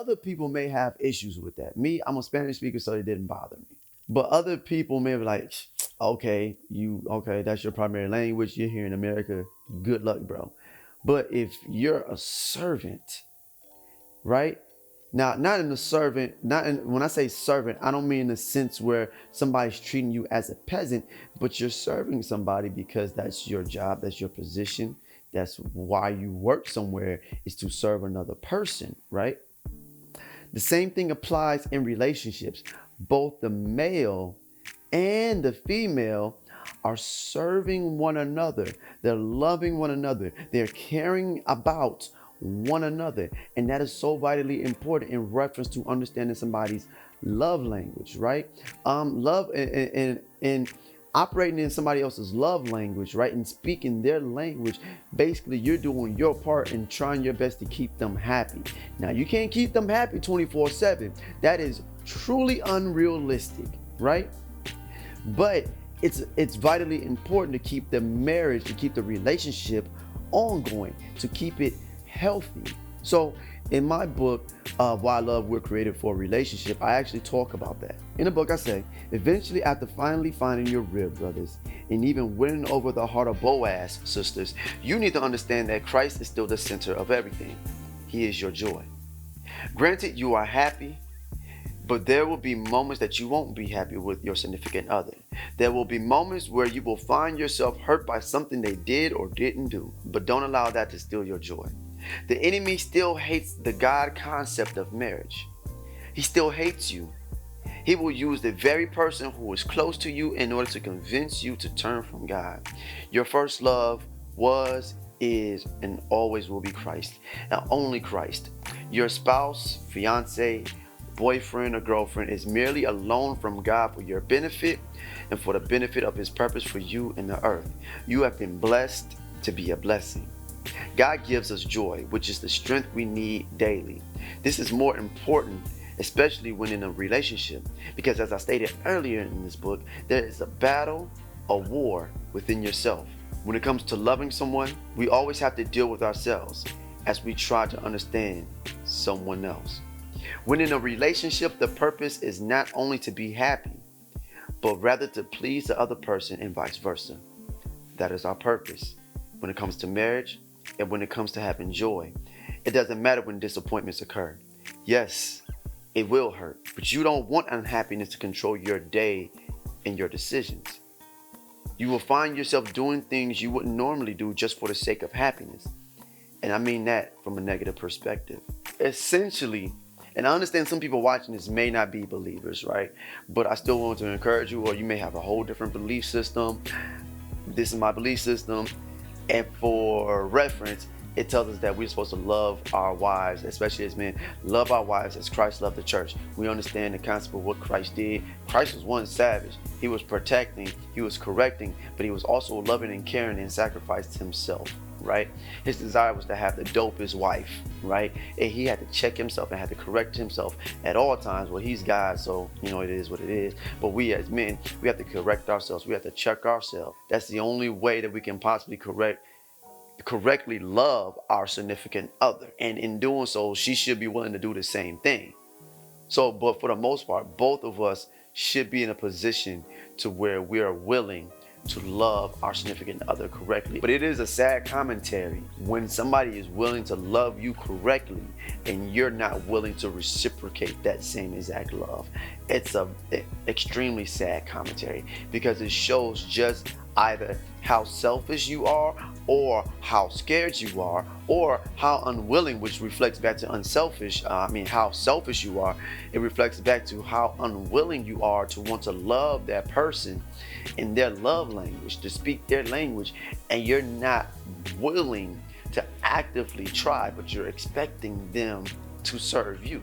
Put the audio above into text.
other people may have issues with that. Me, I'm a Spanish speaker, so it didn't bother me. But other people may be like, okay, that's your primary language. You're here in America. Good luck, bro. But if you're a servant, right? Now, not in the servant, not in, when I say servant, I don't mean in the sense where somebody's treating you as a peasant, but you're serving somebody because that's your job, that's your position, that's why you work somewhere, is to serve another person, right? The same thing applies in relationships. Both the male and the female are serving one another. They're loving one another. They're caring about one another. And that is so vitally important in reference to understanding somebody's love language, right? Love and operating in somebody else's love language, right? And speaking their language. Basically, you're doing your part and trying your best to keep them happy. Now, you can't keep them happy 24/7. That is truly unrealistic, right? But it's vitally important to keep the marriage, to keep the relationship ongoing, to keep it healthy. So in my book, Why Love We're Created for a Relationship, I actually talk about that. In the book, I say, eventually, after finally finding your real brothers and even winning over the heart of Boaz, sisters, you need to understand that Christ is still the center of everything. He is your joy. Granted, you are happy, but there will be moments that you won't be happy with your significant other. There will be moments where you will find yourself hurt by something they did or didn't do, but don't allow that to steal your joy. The enemy still hates the God concept of marriage. He still hates you. He will use the very person who is close to you in order to convince you to turn from God. Your first love was, is, and always will be Christ, and only Christ. Your spouse, fiance, boyfriend, or girlfriend is merely a loan from God for your benefit and for the benefit of His purpose for you in the earth. You have been blessed to be a blessing. God gives us joy, which is the strength we need daily. This is more important, especially when in a relationship, because as I stated earlier in this book, there is a battle, a war within yourself. When it comes to loving someone, we always have to deal with ourselves as we try to understand someone else. When in a relationship, the purpose is not only to be happy, but rather to please the other person and vice versa. That is our purpose. When it comes to marriage and when it comes to having joy, it doesn't matter when disappointments occur. Yes, it will hurt, but you don't want unhappiness to control your day and your decisions. You will find yourself doing things you wouldn't normally do just for the sake of happiness. And I mean that from a negative perspective. Essentially, and I understand some people watching this may not be believers, right? But I still want to encourage you, or you may have a whole different belief system. This is my belief system. And for reference, it tells us that we're supposed to love our wives, especially as men, love our wives as Christ loved the church. We understand the concept of what Christ did. Christ was one savage. He was protecting, he was correcting, but he was also loving and caring and sacrificed himself, right? His desire was to have the dopest wife, right? And he had to check himself and had to correct himself at all times. Well, he's God, so it is what it is. But we as men, we have to correct ourselves. We have to check ourselves. That's the only way that we can possibly correctly love our significant other. And in doing so, she should be willing to do the same thing. So, but for the most part, both of us should be in a position to where we are willing to love our significant other correctly. But it is a sad commentary when somebody is willing to love you correctly and you're not willing to reciprocate that same exact love. It's a extremely sad commentary because it shows just either how selfish you are or how scared you are or how unwilling, which reflects back to how selfish you are. It reflects back to how unwilling you are to want to love that person in their love language, to speak their language, and you're not willing to actively try, but you're expecting them to serve you.